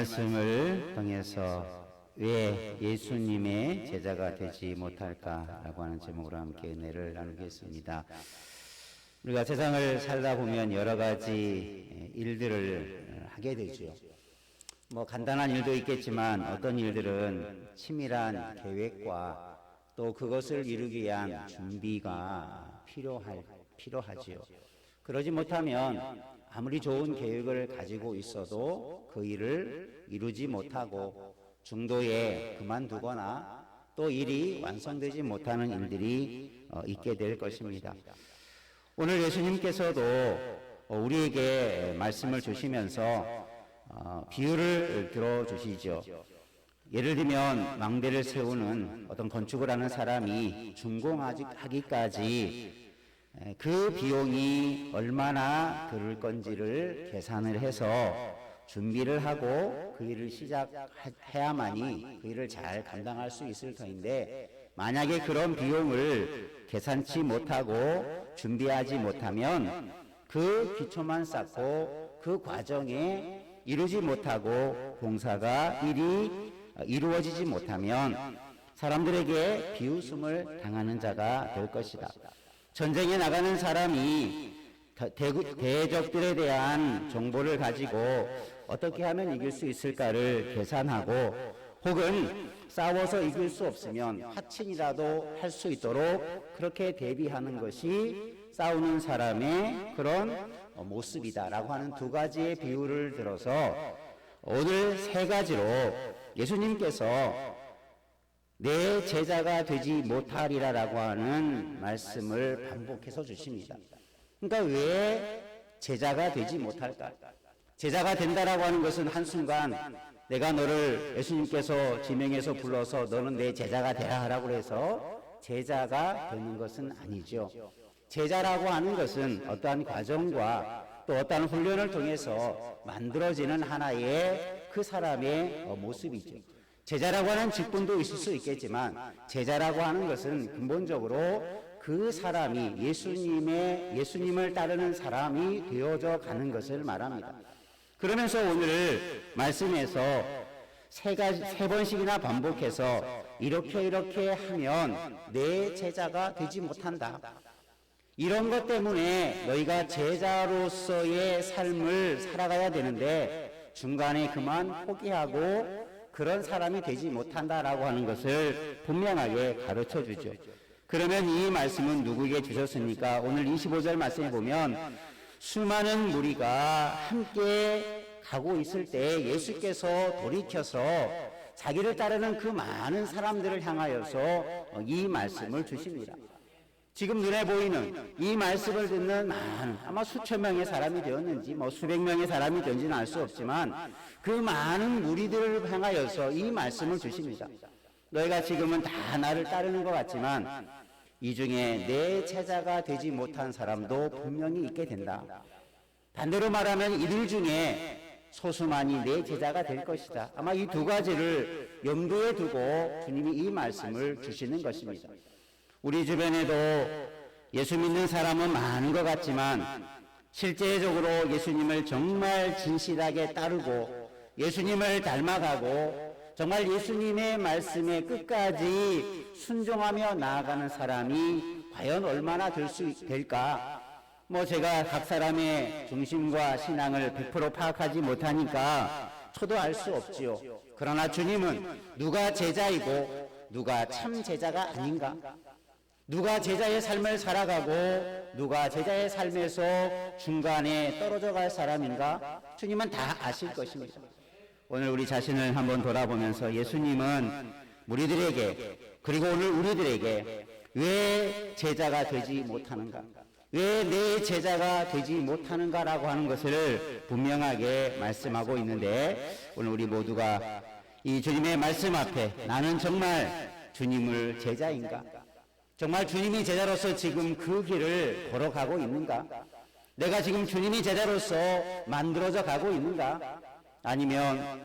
말씀을 통해서 왜 예수님의 제자가 되지 못할까라고 하는 제목으로 함께 은혜를 나누겠습니다. 우리가 세상을 살다 보면 여러 가지 일들을 하게 되죠. 간단한 일도 있겠지만 어떤 일들은 치밀한 계획과 또 그것을 이루기 위한 준비가 필요하지요. 그러지 못하면 아무리 좋은 계획을 가지고 있어도 그 일을 이루지 못하고 중도에 그만두거나 또 일이 완성되지 못하는 일들이 있게 될 것입니다. 오늘 예수님께서도 우리에게 말씀을 주시면서 비유를 들어주시죠. 예를 들면 망대를 세우는 어떤 건축을 하는 사람이 준공하기까지 그 비용이 얼마나 들을 건지를 계산을 해서 준비를 하고 그 일을 시작해야만이 그 일을 잘 감당할 수 있을 터인데, 만약에 그런 비용을 계산치 못하고 준비하지 못하면 그 기초만 쌓고 그 과정에 이루지 못하고 일이 이루어지지 못하면 사람들에게 비웃음을 당하는 자가 될 것이다. 전쟁에 나가는 사람이 대적들에 대한 정보를 가지고 어떻게 하면 이길 수 있을까를 계산하고, 혹은 싸워서 이길 수 없으면 화친이라도 할 수 있도록 그렇게 대비하는 것이 싸우는 사람의 그런 모습이다라고 하는 두 가지의 비유를 들어서 오늘 세 가지로 예수님께서 내 제자가 되지 못하리라라고 하는 말씀을 반복해서 주십니다. 그러니까 왜 제자가 되지 못할까? 제자가 된다라고 하는 것은 한순간 내가 너를 예수님께서 지명해서 불러서 너는 내 제자가 되라 하라고 해서 제자가 되는 것은 아니죠. 제자라고 하는 것은 어떠한 과정과 또 어떠한 훈련을 통해서 만들어지는 하나의 그 사람의 모습이죠. 제자라고 하는 직분도 있을 수 있겠지만 제자라고 하는 것은 근본적으로 그 사람이 예수님을 따르는 사람이 되어져 가는 것을 말합니다. 그러면서 오늘 말씀에서 세 번씩이나 반복해서 이렇게 하면 내 제자가 되지 못한다. 이런 것 때문에 너희가 제자로서의 삶을 살아가야 되는데 중간에 그만 포기하고 그런 사람이 되지 못한다라고 하는 것을 분명하게 가르쳐 주죠. 그러면 이 말씀은 누구에게 주셨습니까? 오늘 25절 말씀에 보면 수많은 무리가 함께 가고 있을 때 예수께서 돌이켜서 자기를 따르는 그 많은 사람들을 향하여서 이 말씀을 주십니다. 지금 눈에 보이는 이 말씀을 듣는 많은, 아마 수천 명의 사람이 되었는지 수백 명의 사람이 되었는지는 알 수 없지만 그 많은 무리들을 향하여서 이 말씀을 주십니다. 너희가 지금은 다 나를 따르는 것 같지만 이 중에 내 제자가 되지 못한 사람도 분명히 있게 된다. 반대로 말하면 이들 중에 소수만이 내 제자가 될 것이다. 아마 이 두 가지를 염두에 두고 주님이 이 말씀을 주시는 것입니다. 우리 주변에도 예수 믿는 사람은 많은 것 같지만 실제적으로 예수님을 정말 진실하게 따르고 예수님을 닮아가고 정말 예수님의 말씀에 끝까지 순종하며 나아가는 사람이 과연 얼마나 될까? 제가 각 사람의 중심과 신앙을 100% 파악하지 못하니까 저도 알 수 없지요. 그러나 주님은 누가 제자이고 누가 참 제자가 아닌가? 누가 제자의 삶을 살아가고 누가 제자의 삶에서 중간에 떨어져 갈 사람인가? 주님은 다 아실 것입니다. 오늘 우리 자신을 한번 돌아보면서 예수님은 무리들에게 그리고 오늘 우리들에게 왜 제자가 되지 못하는가? 왜 내 제자가 되지 못하는가라고 하는 것을 분명하게 말씀하고 있는데, 오늘 우리 모두가 이 주님의 말씀 앞에 나는 정말 주님을 제자인가? 정말 주님이 제자로서 지금 그 길을 걸어가고 있는가? 내가 지금 주님이 제자로서 만들어져 가고 있는가? 아니면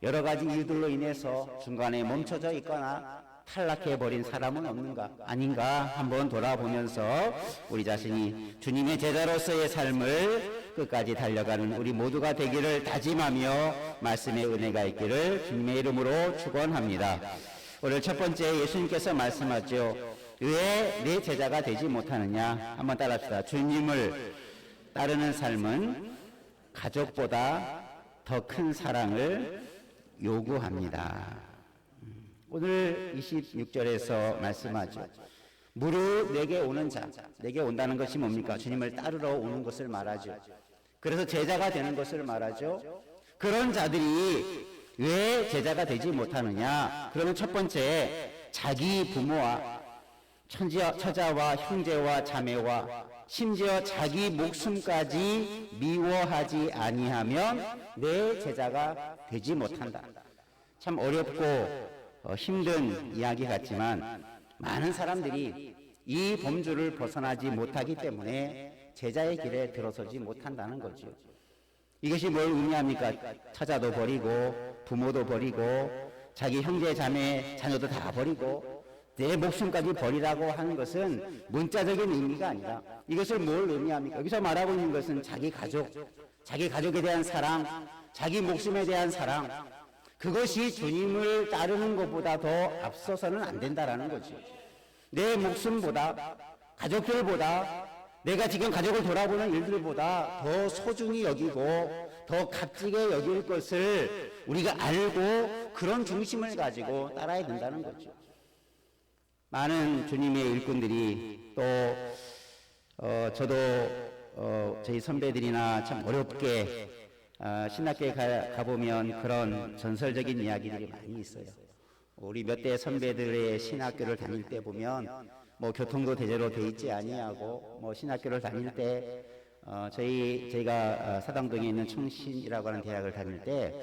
여러 가지 일들로 인해서 중간에 멈춰져 있거나 탈락해버린 사람은 없는가? 아닌가? 한번 돌아보면서 우리 자신이 주님의 제자로서의 삶을 끝까지 달려가는 우리 모두가 되기를 다짐하며 말씀의 은혜가 있기를 주님의 이름으로 축원합니다. 오늘 첫 번째 예수님께서 말씀하죠. 왜 내 제자가 되지 못하느냐? 한번 따라합시다. 주님을 따르는 삶은 가족보다 더 큰 사랑을 요구합니다. 오늘 26절에서 말씀하죠. 무릇 내게 오는 자, 내게 온다는 것이 뭡니까? 주님을 따르러 오는 것을 말하죠. 그래서 제자가 되는 것을 말하죠. 그런 자들이 왜 제자가 되지 못하느냐? 그러면 첫 번째, 자기 부모와 처자와 형제와 자매와 심지어 자기 목숨까지 미워하지 아니하면 내 제자가 되지 못한다. 참 어렵고 힘든 이야기 같지만 많은 사람들이 이 범주를 벗어나지 못하기 때문에 제자의 길에 들어서지 못한다는 거죠. 이것이 뭘 의미합니까? 처자도 버리고 부모도 버리고 자기 형제 자매 자녀도 다 버리고 내 목숨까지 버리라고 하는 것은 문자적인 의미가 아니라 이것을 뭘 의미합니까? 여기서 말하고 있는 것은 자기 가족에 대한 사랑, 자기 목숨에 대한 사랑, 그것이 주님을 따르는 것보다 더 앞서서는 안 된다라는 거지. 내 목숨보다, 가족들보다, 내가 지금 가족을 돌아보는 일들보다 더 소중히 여기고 더 값지게 여길 것을 우리가 알고 그런 중심을 가지고 따라야 된다는 거죠. 많은 주님의 일꾼들이 또 저도 저희 선배들이나 참 어렵게 신학교에 가보면 그런 전설적인 이야기들이 많이 있어요. 우리 몇 대 선배들의 신학교를 다닐 때 보면 뭐 교통도 제대로 돼 있지 아니하고 뭐 신학교를 다닐 때 저희가 사당동에 있는 충신이라고 하는 대학을 다닐 때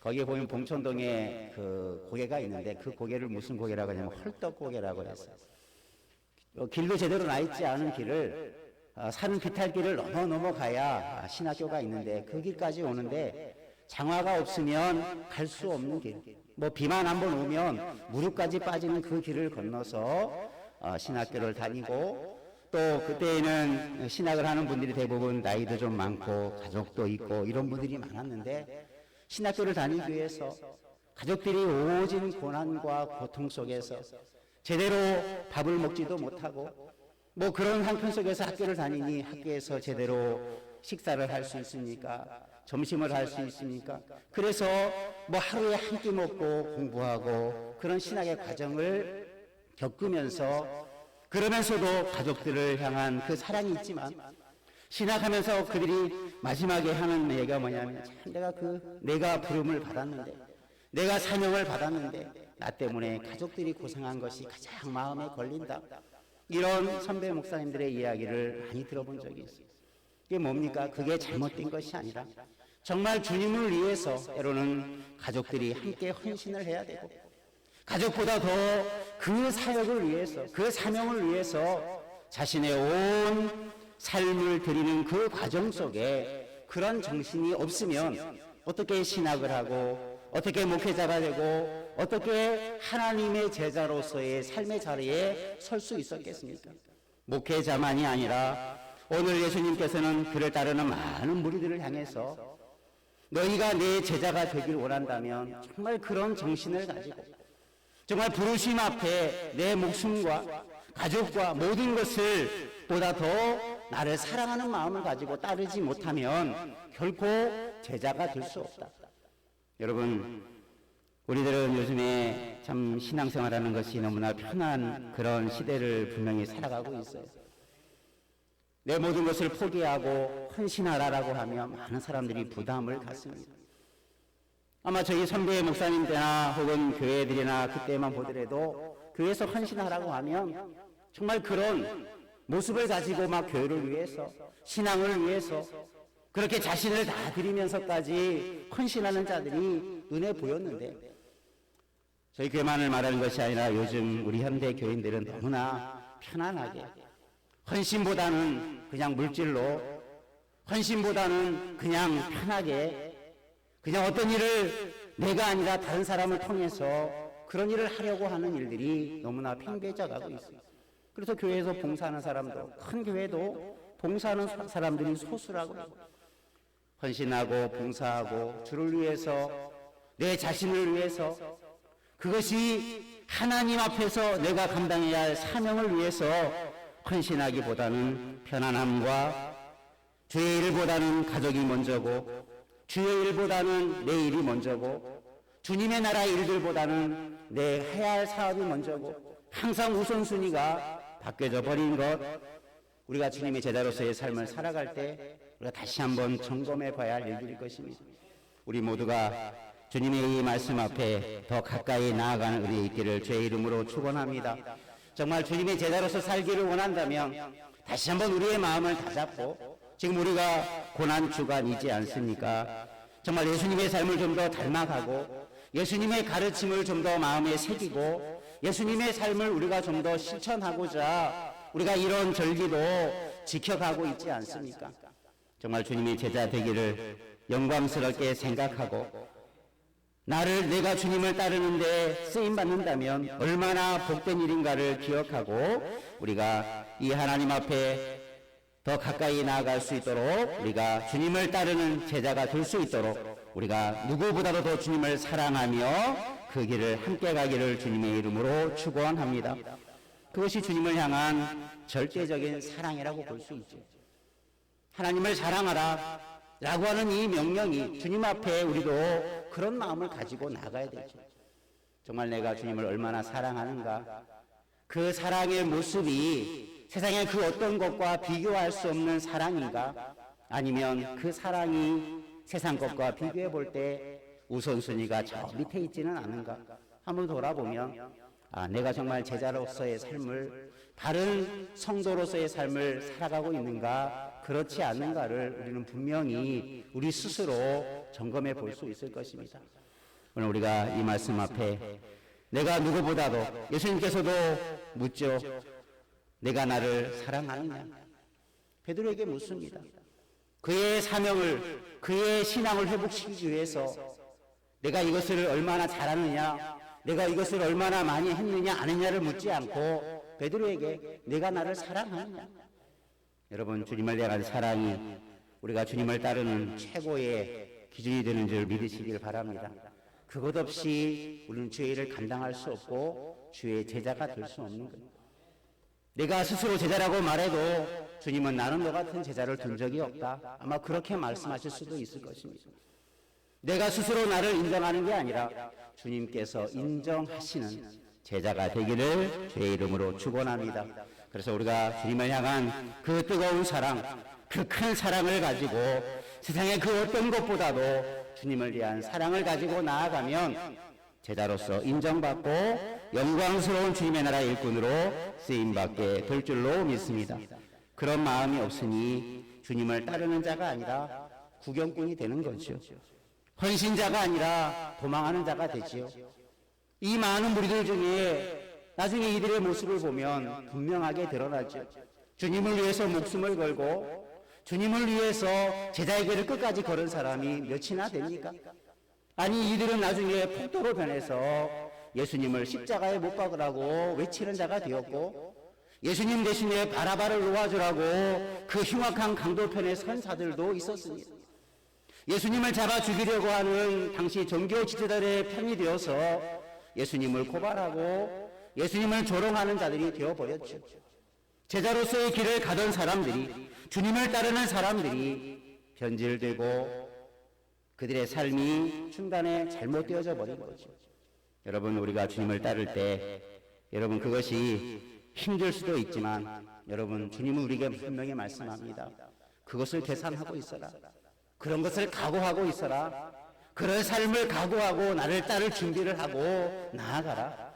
거기에 보면 봉천동에 그 고개가 있는데 그 고개를 무슨 고개라고 하냐면 헐떡고개라고 했어요. 길도 제대로 나 있지 않은 길을 산 비탈길을 넘어가야 신학교가 있는데 그 길까지 오는데 장화가 없으면 갈 수 없는 길, 뭐 비만 한번 오면 무릎까지 빠지는 그 길을 건너서 신학교를 다니고 또 그때에는 신학을 하는 분들이 대부분 나이도 좀 많고 가족도 있고 이런 분들이 많았는데 신학교를 다니기 위해서 가족들이 오진 고난과 고통 속에서 제대로 밥을 먹지도 못하고 뭐 그런 한편 속에서 학교를 다니니 학교에서 제대로 식사를 할 수 있습니까? 점심을 할 수 있습니까? 그래서 뭐 하루에 한 끼 먹고 공부하고 그런 신학의 과정을 겪으면서 그러면서도 가족들을 향한 그 사랑이 있지만 신학하면서 그들이 마지막에 하는 얘기가 뭐냐면 참 내가 부름을 받았는데 내가 사명을 받았는데 나 때문에 가족들이 고생한 것이 가장 마음에 걸린다. 이런 선배 목사님들의 이야기를 많이 들어본 적이 있어요. 이게 뭡니까? 그게 잘못된 것이 아니라 정말 주님을 위해서 때로는 가족들이 함께 헌신을 해야 되고 가족보다 더 그 사역을 위해서 그 사명을 위해서 자신의 온 삶을 드리는 그 과정 속에 그런 정신이 없으면 어떻게 신학을 하고 어떻게 목회자가 되고 어떻게 하나님의 제자로서의 삶의 자리에 설 수 있었겠습니까? 목회자만이 아니라 오늘 예수님께서는 그를 따르는 많은 무리들을 향해서 너희가 내 제자가 되길 원한다면 정말 그런 정신을 가지고 정말 부르심 앞에 내 목숨과 가족과 모든 것을 보다 더 나를 사랑하는 마음을 가지고 따르지 못하면 결코 제자가 될 수 없다. 여러분, 우리들은 요즘에 참 신앙생활하는 것이 너무나 편한 그런 시대를 분명히 살아가고 있어요. 내 모든 것을 포기하고 헌신하라라고 하면 많은 사람들이 부담을 갖습니다. 아마 저희 선배 목사님 때나 혹은 교회들이나 그때만 보더라도 교회에서 헌신하라고 하면 정말 그런 모습을 가지고 막 교회를 위해서 신앙을 위해서 그렇게 자신을 다 드리면서까지 헌신하는 자들이 눈에 보였는데 저희 교회만을 말하는 것이 아니라 요즘 우리 현대 교인들은 너무나 편안하게 헌신보다는 그냥 물질로 헌신보다는 그냥 편하게 그냥 어떤 일을 내가 아니라 다른 사람을 통해서 그런 일을 하려고 하는 일들이 너무나 팽배해져가고 있어요. 그래서 교회에서 봉사하는 사람도, 큰 교회도 봉사하는 사람들이 소수라고 해요. 헌신하고 봉사하고 주를 위해서, 내 자신을 위해서, 그것이 하나님 앞에서 내가 감당해야 할 사명을 위해서 헌신하기보다는 편안함과 주의 일보다는 가족이 먼저고, 주의 일보다는 내 일이 먼저고, 주님의 나라 일들보다는 내 해야 할 사업이 먼저고, 항상 우선순위가 바뀌어져 버린 것, 우리가 주님의 제자로서의 삶을 살아갈 때 우리가 다시 한번 점검해 봐야 할 일들일 것입니다. 우리 모두가 주님의 이 말씀 앞에 더 가까이 나아가는 은혜 있기를 주의 이름으로 축원합니다. 정말 주님의 제자로서 살기를 원한다면 다시 한번 우리의 마음을 다잡고, 지금 우리가 고난 주간이지 않습니까? 정말 예수님의 삶을 좀 더 닮아가고, 예수님의 가르침을 좀 더 마음에 새기고, 예수님의 삶을 우리가 좀 더 실천하고자 우리가 이런 절기도 지켜가고 있지 않습니까? 정말 주님의 제자 되기를 영광스럽게 생각하고, 내가 주님을 따르는데 쓰임받는다면 얼마나 복된 일인가를 기억하고, 우리가 이 하나님 앞에 더 가까이 나아갈 수 있도록, 우리가 주님을 따르는 제자가 될 수 있도록 우리가 누구보다도 더 주님을 사랑하며 그 길을 함께 가기를 주님의 이름으로 축원합니다. 그것이 주님을 향한 절대적인 사랑이라고 볼 수 있죠. 하나님을 사랑하라 라고 하는 이 명령이 주님 앞에 우리도 그런 마음을 가지고 나가야 되죠. 정말 내가 주님을 얼마나 사랑하는가, 그 사랑의 모습이 세상의 그 어떤 것과 비교할 수 없는 사랑인가, 아니면 그 사랑이 세상 것과 비교해 볼 때 우선순위가 저 밑에 있지는 않은가, 한번 돌아보면 내가 정말 제자로서의 삶을, 바른 성도로서의 삶을 살아가고 있는가, 그렇지 않는가를 우리는 분명히 우리 스스로 점검해 볼 수 있을 것입니다. 오늘 우리가 이 말씀 앞에 내가 누구보다도, 예수님께서도 묻죠. 내가 나를 사랑하느냐? 베드로에게 묻습니다. 그의 사명을, 그의 신앙을 회복시키기 위해서 내가 이것을 얼마나 잘하느냐, 내가 이것을 얼마나 많이 했느냐 안 했냐를 묻지 않고 베드로에게 내가 나를 사랑하느냐. 여러분, 주님을 대한 사랑이 우리가 주님을 따르는 최고의 기준이 되는 줄 믿으시길 바랍니다. 그것 없이 우리는 주의 일을 감당할 수 없고 주의 제자가 될 수 없는 겁니다. 내가 스스로 제자라고 말해도 주님은 나는 너 같은 제자를 둔 적이 없다, 아마 그렇게 말씀하실 수도 있을 것입니다. 내가 스스로 나를 인정하는 게 아니라 주님께서 인정하시는 제자가 되기를 주의 이름으로 축원합니다. 그래서 우리가 주님을 향한 그 뜨거운 사랑, 그 큰 사랑을 가지고 세상의 그 어떤 것보다도 주님을 위한 사랑을 가지고 나아가면 제자로서 인정받고 영광스러운 주님의 나라 일꾼으로 쓰임받게 될 줄로 믿습니다. 그런 마음이 없으니 주님을 따르는 자가 아니라 구경꾼이 되는 거죠. 헌신자가 아니라 도망하는 자가 되지요. 이 많은 무리들 중에 나중에 이들의 모습을 보면 분명하게 드러나죠. 주님을 위해서 목숨을 걸고 주님을 위해서 제자의 길을 끝까지 걸은 사람이 몇이나 됩니까? 아니, 이들은 나중에 폭도로 변해서 예수님을 십자가에 못 박으라고 외치는 자가 되었고, 예수님 대신에 바라바를 놓아주라고 그 흉악한 강도편에 선 자들도 있었습니다. 예수님을 잡아 죽이려고 하는 당시 종교 지도자들의 편이 되어서 예수님을 고발하고 예수님을 조롱하는 자들이 되어버렸죠. 제자로서의 길을 가던 사람들이, 주님을 따르는 사람들이 변질되고 그들의 삶이 중간에 잘못되어져 버린 거죠. 여러분, 우리가 주님을 따를 때 여러분 그것이 힘들 수도 있지만 여러분, 주님은 우리에게 분명히 말씀합니다. 그것을 계산하고 있어라. 그런 것을 각오하고 있어라. 그런 삶을 각오하고 나를 따를 준비를 하고 나아가라.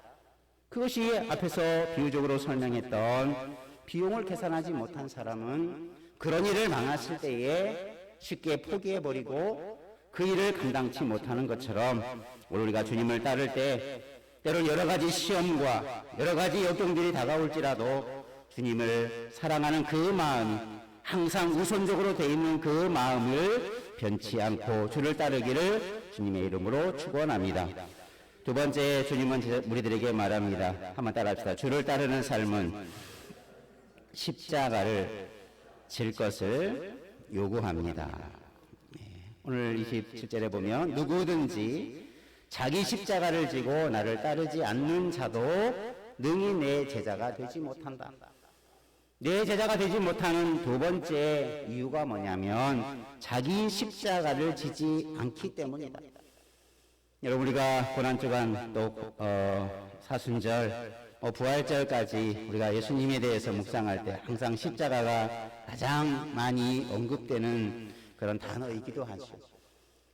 그것이 앞에서 비유적으로 설명했던 비용을 계산하지 못한 사람은 그런 일을 망했을 때에 쉽게 포기해버리고 그 일을 감당치 못하는 것처럼, 오늘 우리가 주님을 따를 때 때론 여러 가지 시험과 여러 가지 역경들이 다가올지라도 주님을 사랑하는 그 마음이 항상 우선적으로 돼 있는 그 마음을 변치 않고 주를 따르기를 주님의 이름으로 축원합니다. 두 번째, 주님은 우리들에게 말합니다. 한번 따라합시다. 주를 따르는 삶은 십자가를 질 것을 요구합니다. 오늘 27절에 보면 누구든지 자기 십자가를 지고 나를 따르지 않는 자도 능히 내 제자가 되지 못한다. 내 제자가 되지 못하는 두 번째 이유가 뭐냐면 자기 십자가를 지지 않기 때문이다. 여러분, 우리가 고난주간 또 사순절, 부활절까지 우리가 예수님에 대해서 묵상할 때 항상 십자가가 가장 많이 언급되는 그런 단어이기도 하죠.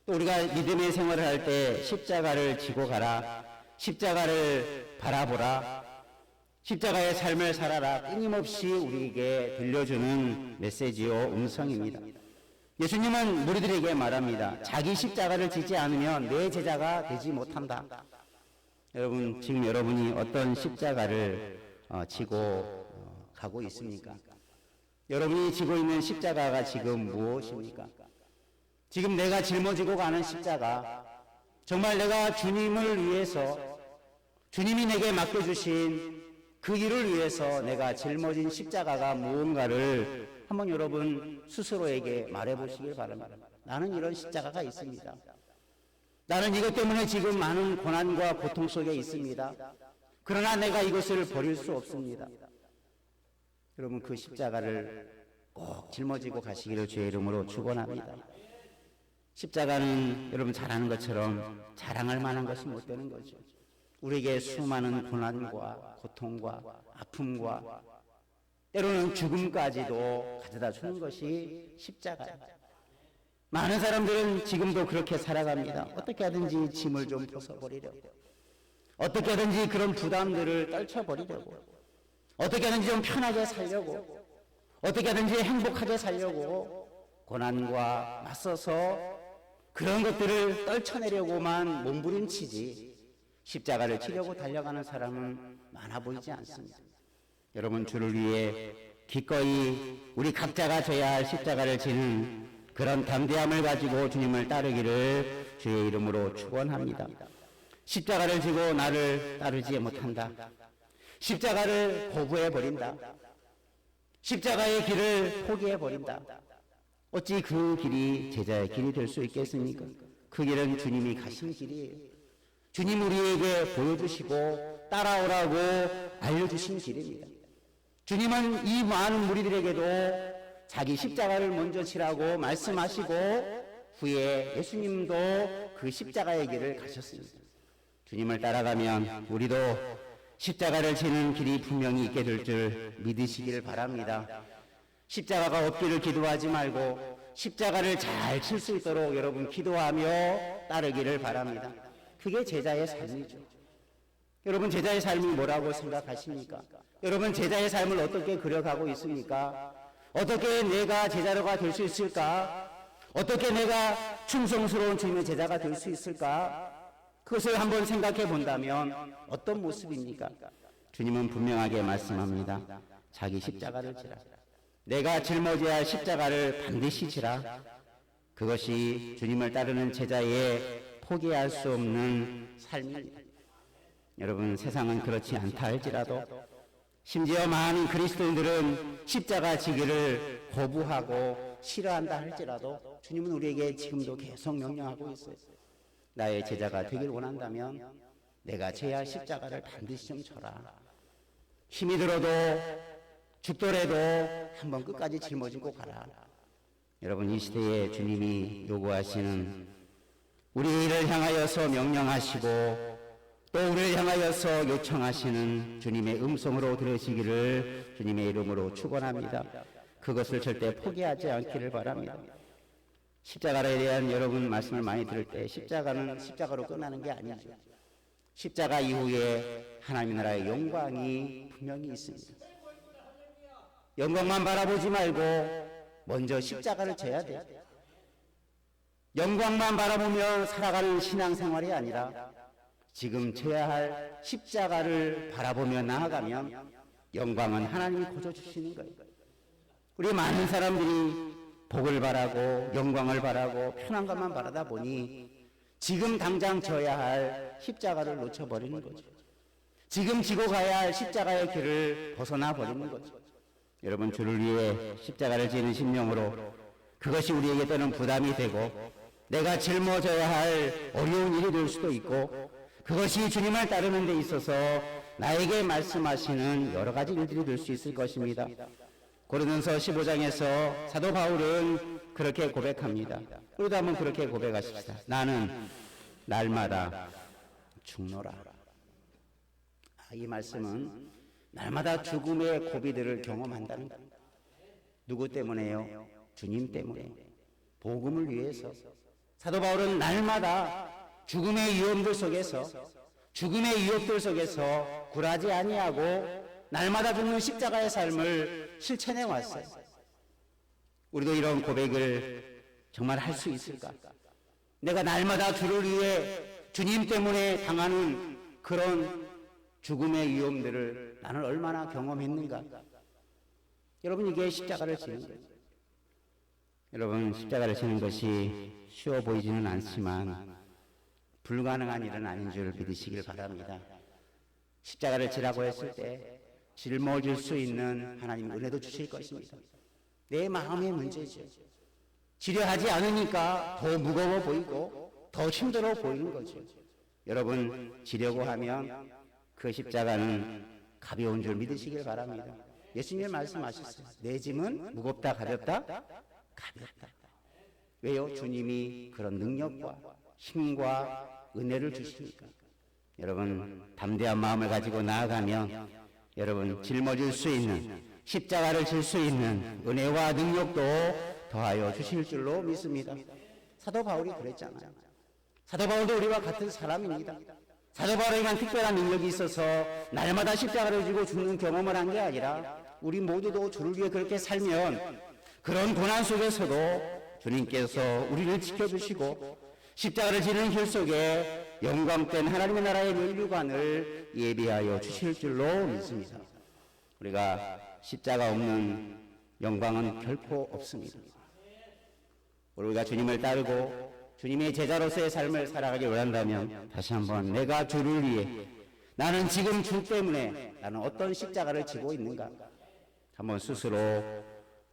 또 우리가 믿음의 생활을 할 때 십자가를 지고 가라, 십자가를 바라보라, 십자가의 삶을 살아라, 끊임없이 우리에게 들려주는 메시지요, 음성입니다. 예수님은 무리들에게 말합니다. 자기 십자가를 지지 않으면 내 제자가 되지 못한다. 여러분, 지금 여러분이 어떤 십자가를 지고 가고 있습니까? 여러분이 지고 있는 십자가가 지금 무엇입니까? 지금 내가 짊어지고 가는 십자가, 정말 내가 주님을 위해서, 주님이 내게 맡겨주신 그 일을 위해서 내가 짊어진 십자가가 무언가를 한번 여러분 스스로에게 말해보시길 바랍니다. 나는 이런 십자가가 있습니다. 나는 이것 때문에 지금 많은 고난과 고통 속에 있습니다. 그러나 내가 이것을 버릴 수 없습니다. 여러분, 그 십자가를 꼭 짊어지고 가시기를 주의 이름으로 축원합니다. 십자가는 여러분 잘 아는 것처럼 자랑할 만한 것이 못 되는 거죠. 우리에게 수많은 고난과 고통과 아픔과 때로는 죽음까지도 가져다 주는 것이 십자가예요. 많은 사람들은 지금도 그렇게 살아갑니다. 어떻게 하든지 짐을 좀 벗어버리려고, 어떻게 하든지 그런 부담들을 떨쳐버리려고, 어떻게 하든지 좀 편하게 살려고, 어떻게 하든지 행복하게 살려고 고난과 맞서서 그런 것들을 떨쳐내려고만 몸부림치지 십자가를 지려고 달려가는 사람은 많아 보이지 않습니다. 여러분, 주를 위해 기꺼이 우리 각자가 져야 할 십자가를 지는 그런 담대함을 가지고 주님을 따르기를 주의 이름으로 축원합니다. 십자가를 지고 나를 따르지 못한다. 십자가를 거부해버린다. 십자가의 길을 포기해버린다. 어찌 그 길이 제자의 길이 될 수 있겠습니까? 그 길은 주님이 가신 길이에요. 주님 우리에게 보여주시고 따라오라고 알려주신 길입니다. 주님은 이 많은 무리들에게도 자기 십자가를 먼저 지라고 말씀하시고 후에 예수님도 그 십자가의 길을 가셨습니다. 주님을 따라가면 우리도 십자가를 지는 길이 분명히 있게 될 줄 믿으시기를 바랍니다. 십자가가 없기를 기도하지 말고 십자가를 잘 칠 수 있도록 여러분 기도하며 따르기를 바랍니다. 그게 제자의 삶이죠. 여러분, 제자의 삶이 뭐라고 생각하십니까? 여러분, 제자의 삶을 어떻게 그려가고 있습니까? 어떻게 내가 제자가 될 수 있을까? 어떻게 내가 충성스러운 주님의 제자가 될 수 있을까? 그것을 한번 생각해 본다면 어떤 모습입니까? 주님은 분명하게 말씀합니다. 자기 십자가를 지라. 내가 짊어져야 할 십자가를 반드시 지라. 그것이 주님을 따르는 제자의 포기할 수 없는 삶입니다. 여러분, 세상은 그렇지 않다 할지라도, 심지어 많은 그리스도인들은 십자가 지기를 거부하고 싫어한다 할지라도 주님은 우리에게 지금도 계속 명령하고 있어요. 나의 제자가 되길 원한다면 내가 져야 할 십자가를 반드시 좀 져라. 힘이 들어도 죽더라도 한번 끝까지 짊어지고 가라. 여러분, 이 시대에 주님이 요구하시는, 우리를 향하여서 명령하시고 또 우리를 향하여서 요청하시는 주님의 음성으로 들으시기를 주님의 이름으로 축원합니다. 그것을 절대 포기하지 않기를 바랍니다. 십자가에 대한 여러분 말씀을 많이 들을 때 십자가는 십자가로 끝나는 게 아니죠. 십자가 이후에 하나님의 나라의 영광이 분명히 있습니다. 영광만 바라보지 말고 먼저 십자가를 져야 돼요. 영광만 바라보며 살아가는 신앙생활이 아니라 지금 져야 할 십자가를 바라보며 나아가면 영광은 하나님이 거저 주시는 거예요. 우리 많은 사람들이 복을 바라고 영광을 바라고 편한 것만 바라다 보니 지금 당장 져야 할 십자가를 놓쳐버리는 거죠. 지금 지고 가야 할 십자가의 길을 벗어나 버리는 거죠. 여러분, 주를 위해 십자가를 지는 심령으로 그것이 우리에게 때는 부담이 되고 내가 짊어져야 할 어려운 일이 될 수도 있고 그것이 주님을 따르는 데 있어서 나에게 말씀하시는 여러 가지 일들이 될 수 있을 것입니다. 고린도서 15장에서 사도 바울은 그렇게 고백합니다. 우리도 한번 그렇게 고백하십시다. 나는 날마다 죽노라. 이 말씀은 날마다 죽음의 고비들을 경험한다는 겁니다. 누구 때문에요? 주님 때문에. 복음을 위해서. 사도 바울은 날마다 죽음의 위험들 속에서, 죽음의 위협들 속에서 굴하지 아니하고 날마다 죽는 십자가의 삶을 실천해 왔어요. 우리도 이런 고백을 정말 할 수 있을까? 내가 날마다 주를 위해 주님 때문에 당하는 그런 죽음의 위험들을 나는 얼마나 경험했는가? 여러분, 이게 십자가를 지는 거예요. 여러분, 십자가를 지는 것이 쉬워 보이지는 않지만 불가능한 일은 아닌 줄 믿으시길 바랍니다. 십자가를 지라고 했을 때 짊어질 수 있는 하나님 은혜도 주실 것입니다. 내 마음의 문제죠. 지려 하지 않으니까 더 무거워 보이고 더 힘들어 보이는 거죠. 여러분, 지려고 하면 그 십자가는 가벼운 줄 믿으시길 바랍니다. 예수님 말씀하셨어요. 내 짐은 무겁다, 가볍다? 가볍다. 왜요? 주님이 그런 능력과 힘과 은혜를 주시니까. 여러분, 담대한 마음을 가지고 나아가면 여러분, 짊어질 수 있는, 십자가를 질 수 있는 은혜와 능력도 더하여 주실 줄로 믿습니다. 사도 바울이 그랬잖아요. 사도 바울도 우리와 같은 사람입니다. 사도 바울에게만 특별한 능력이 있어서 날마다 십자가를 지고 죽는 경험을 한 게 아니라 우리 모두도 주를 위해 그렇게 살면 그런 고난 속에서도 주님께서 우리를 지켜주시고 십자가를 지는 길 속에 영광된 하나님의 나라의 면류관을 예비하여 주실 줄로 믿습니다. 우리가 십자가 없는 영광은 결코 없습니다. 우리가 주님을 따르고 주님의 제자로서의 삶을 살아가기 원한다면 다시 한번 내가 주를 위해 나는 지금 주 때문에 나는 어떤 십자가를 지고 있는가 한번 스스로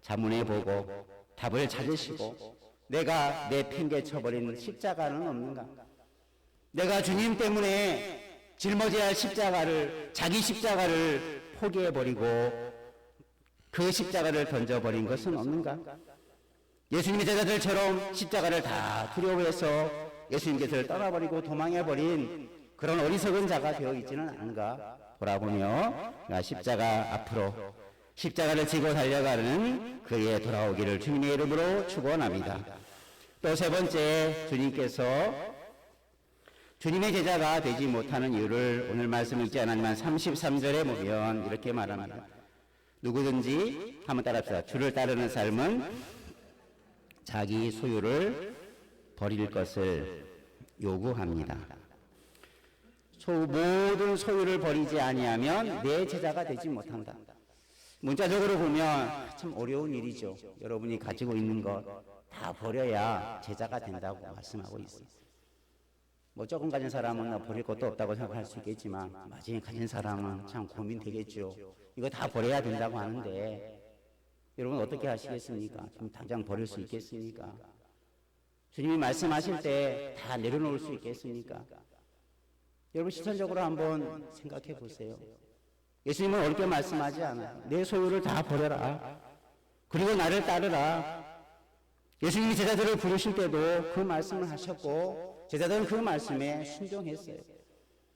자문해보고 답을 찾으시고 내가 내 팽개쳐버린 십자가는 없는가? 내가 주님 때문에 짊어져야 할 십자가를, 자기 십자가를 포기해버리고 그 십자가를 던져버린 것은 없는가? 예수님의 제자들처럼 십자가를 다 두려워해서 예수님께서 떠나버리고 도망해버린 그런 어리석은 자가 되어 있지는 않은가 돌아보며 십자가 앞으로 십자가를 지고 달려가는 그의 돌아오기를 주님의 이름으로 축원합니다. 또 세 번째, 주님께서 주님의 제자가 되지 못하는 이유를 오늘 말씀 읽지 않았지만 33절에 보면 이렇게 말합니다. 누구든지 한번 따라합시다. 주를 따르는 삶은 자기 소유를 버릴 것을 요구합니다. 모든 소유를 버리지 아니하면 내 제자가 되지 못한다. 문자적으로 보면 참 어려운 일이죠. 여러분이 가지고 있는 것 다 버려야 제자가 된다고 말씀하고 있어요. 뭐 조금 가진 사람은 버릴 것도 없다고 생각할 수 있겠지만 많이 가진 사람은 참 고민되겠죠. 이거 다 버려야 된다고 하는데 여러분 어떻게 하시겠습니까? 좀 당장 버릴 수 있겠습니까? 주님이 말씀하실 때 다 내려놓을 수 있겠습니까? 여러분 실천적으로 한번 생각해 보세요. 예수님은 어렵게 말씀하지 않아요. 내 소유를 다 버려라. 그리고 나를 따르라. 예수님이 제자들을 부르실 때도 그 말씀을 하셨고 제자들은 그 말씀에 순종했어요.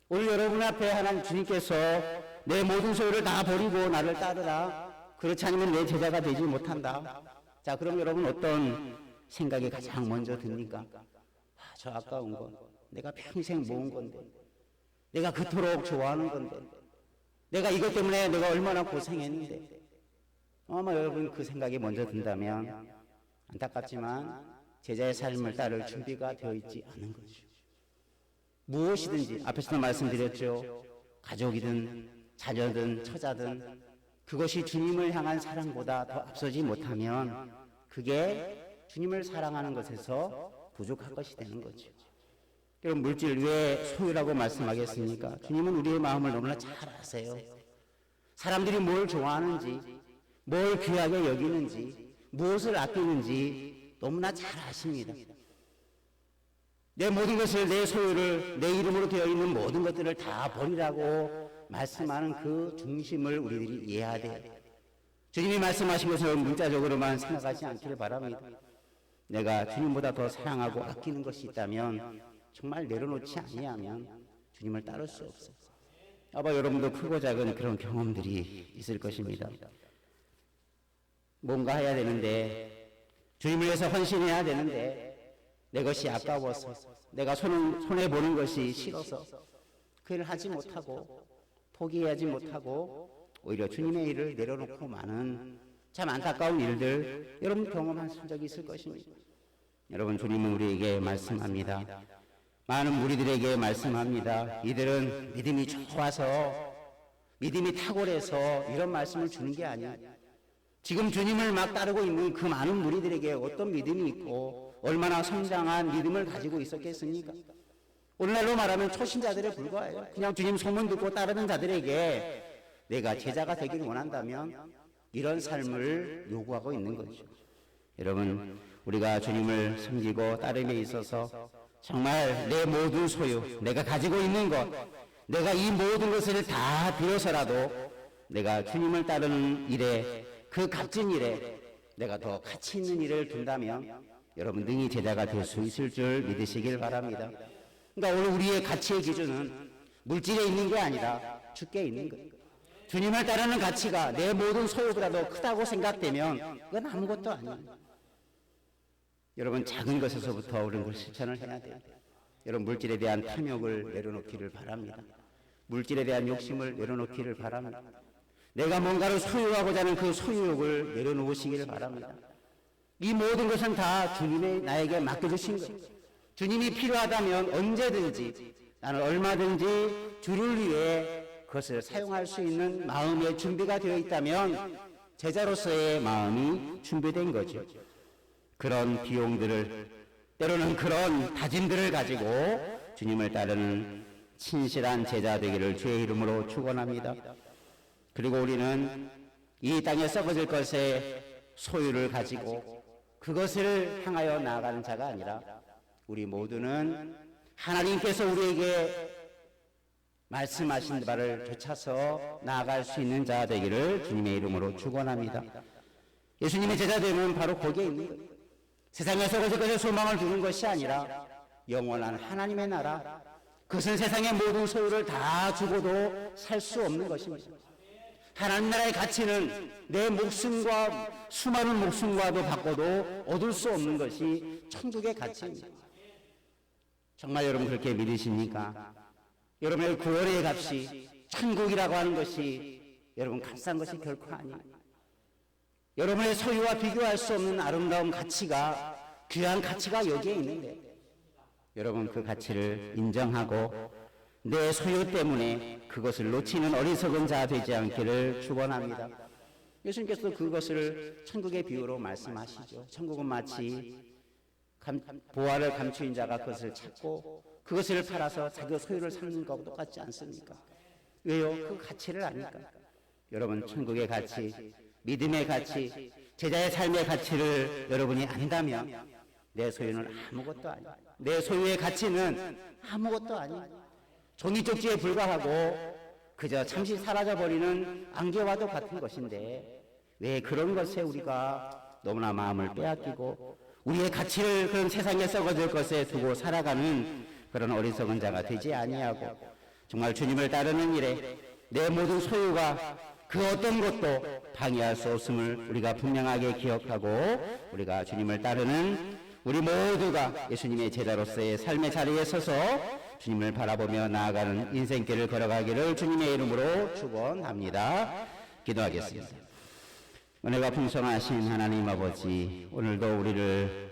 오늘 여러분 앞에 하나님 주님께서 내 모든 소유를 다 버리고 나를 따르라. 그렇지 않으면 내 제자가 되지 못한다. 자, 그럼 여러분 어떤 생각이 가장 먼저 듭니까? 저 아까운 건 내가 평생 모은 건데, 내가 그토록 좋아하는 건데, 내가 이것 때문에 내가 얼마나 고생했는데, 아마 여러분 그 생각이 먼저 든다면 안타깝지만 제자의 삶을 따를 준비가 되어 있지 않은 거죠. 무엇이든지 앞에서도 말씀드렸죠. 가족이든 자녀든 처자든 그것이 주님을 향한 사랑보다 더 앞서지 못하면 그게 주님을 사랑하는 것에서 부족한 것이 되는 거죠. 여러분, 물질 왜 소유라고 말씀하겠습니까? 주님은 우리의 마음을 너무나 잘 아세요. 사람들이 뭘 좋아하는지, 뭘 귀하게 여기는지, 무엇을 아끼는지 너무나 잘 아십니다. 내 모든 것을, 내 소유를, 내 이름으로 되어 있는 모든 것들을 다 버리라고 말씀하는 그 중심을 우리들이 이해해야 돼요. 주님이 말씀하신 것을 문자적으로만 생각하지 않기를 바랍니다. 내가 주님보다 더 사랑하고 아끼는 것이 있다면 정말 내려놓지 아니하면 주님을 따를 수 없어요. 아마 여러분도 크고 작은 그런 경험들이 있을 것입니다. 뭔가 해야 되는데, 주님을 위해서 헌신해야 되는데 내 것이 아까워서, 내가 손해보는 것이 싫어서 그 일을 하지 못하고 포기하지 못하고 오히려 주님의 일을 내려놓고 많은 참 안타까운 일들 여러분 경험하신 적이 있을 것입니다. 여러분, 주님은 우리에게 말씀합니다. 많은 무리들에게 말씀합니다. 이들은 믿음이 좋아서, 믿음이 탁월해서 이런 말씀을 주는 게 아니야. 지금 주님을 막 따르고 있는 그 많은 무리들에게 어떤 믿음이 있고 얼마나 성장한 믿음을 가지고 있었겠습니까? 오늘날로 말하면 초신자들에 불과해요. 그냥 주님 소문 듣고 따르는 자들에게 내가 제자가 되길 원한다면 이런 삶을 요구하고 있는 거죠. 여러분, 우리가 주님을 섬기고 따름에 있어서 정말 내 모든 소유, 내가 가지고 있는 것, 내가 이 모든 것을 다 빌어서라도 내가 주님을 따르는 일에, 그 값진 일에 내가 더 가치 있는 일을 둔다면 여러분 능히 제자가 될 수 있을 줄 믿으시길 바랍니다. 그러니까 오늘 우리의 가치의 기준은 물질에 있는 게 아니라 주께 있는 거예요. 주님을 따르는 가치가 내 모든 소유보다도 크다고 생각되면 그건 아무것도 아니에요. 여러분, 작은 것에서부터 우리는 그걸 실천을 해야 돼요. 여러분, 물질에 대한 탐욕을 내려놓기를 바랍니다. 물질에 대한 욕심을 내려놓기를 바랍니다. 내가 뭔가를 소유하고자 하는 그 소유욕을 내려놓으시기를 바랍니다. 이 모든 것은 다 주님이 나에게 맡겨주신 거예요. 주님이 필요하다면 언제든지 나는 얼마든지 주를 위해 그것을 사용할 수 있는 마음의 준비가 되어 있다면 제자로서의 마음이 준비된 거죠. 그런 비용들을, 때로는 그런 다짐들을 가지고 주님을 따르는 신실한 제자 되기를 주의 이름으로 축원합니다. 그리고 우리는 이 땅에 썩어질 것의 소유를 가지고 그것을 향하여 나아가는 자가 아니라 우리 모두는 하나님께서 우리에게 말씀하신 바를 좇아서 나아갈 수 있는 자 되기를 주님의 이름으로 축원합니다. 예수님의 제자됨은 바로 거기에 있는 거예요. 세상에 썩어질 것에 소망을 두는 것이 아니라 영원한 하나님의 나라, 그것은 세상의 모든 소유를 다 주고도 살 수 없는 것입니다. 하나님 나라의 가치는 내 목숨과 수많은 목숨과도 바꿔도 얻을 수 없는 것이 천국의 가치입니다. 정말 여러분 그렇게 믿으십니까? 여러분의 구원의 값이, 천국이라고 하는 것이 여러분 값싼 것이 결코 아니에요. 여러분의 소유와 비교할 수 없는 아름다운 가치가, 귀한 가치가 여기에 있는데 여러분 그 가치를 인정하고 내 소유 때문에 그것을 놓치는 어리석은 자 되지 않기를 축원합니다. 예수님께서 그것을 천국의 비유로 말씀하시죠. 천국은 마치 보화를 감추인 자가 그것을 찾고 그것을 팔아서 자기 소유를 사는 것과 똑같지 않습니까? 왜요? 그 가치를 아니까. 여러분, 천국의 가치, 믿음의 가치, 제자의 삶의 가치를 여러분이 안다면 내 소유는 아무것도 아니에요. 내 소유의 가치는 아무것도 아니에요. 종이 쪽지에 불과하고 그저 잠시 사라져버리는 안개와도 같은 것인데 왜 그런 것에 우리가 너무나 마음을 빼앗기고 우리의 가치를 그런 세상에 썩어질 것에 두고 살아가는 그런 어리석은 자가 되지 아니하고 정말 주님을 따르는 일에 내 모든 소유가 그 어떤 것도 방해할 수 없음을 우리가 분명하게 기억하고 우리가 주님을 따르는 우리 모두가 예수님의 제자로서의 삶의 자리에 서서 주님을 바라보며 나아가는 인생길을 걸어가기를 주님의 이름으로 축원합니다. 기도하겠습니다. 은혜가 풍성하신 하나님 아버지, 오늘도 우리를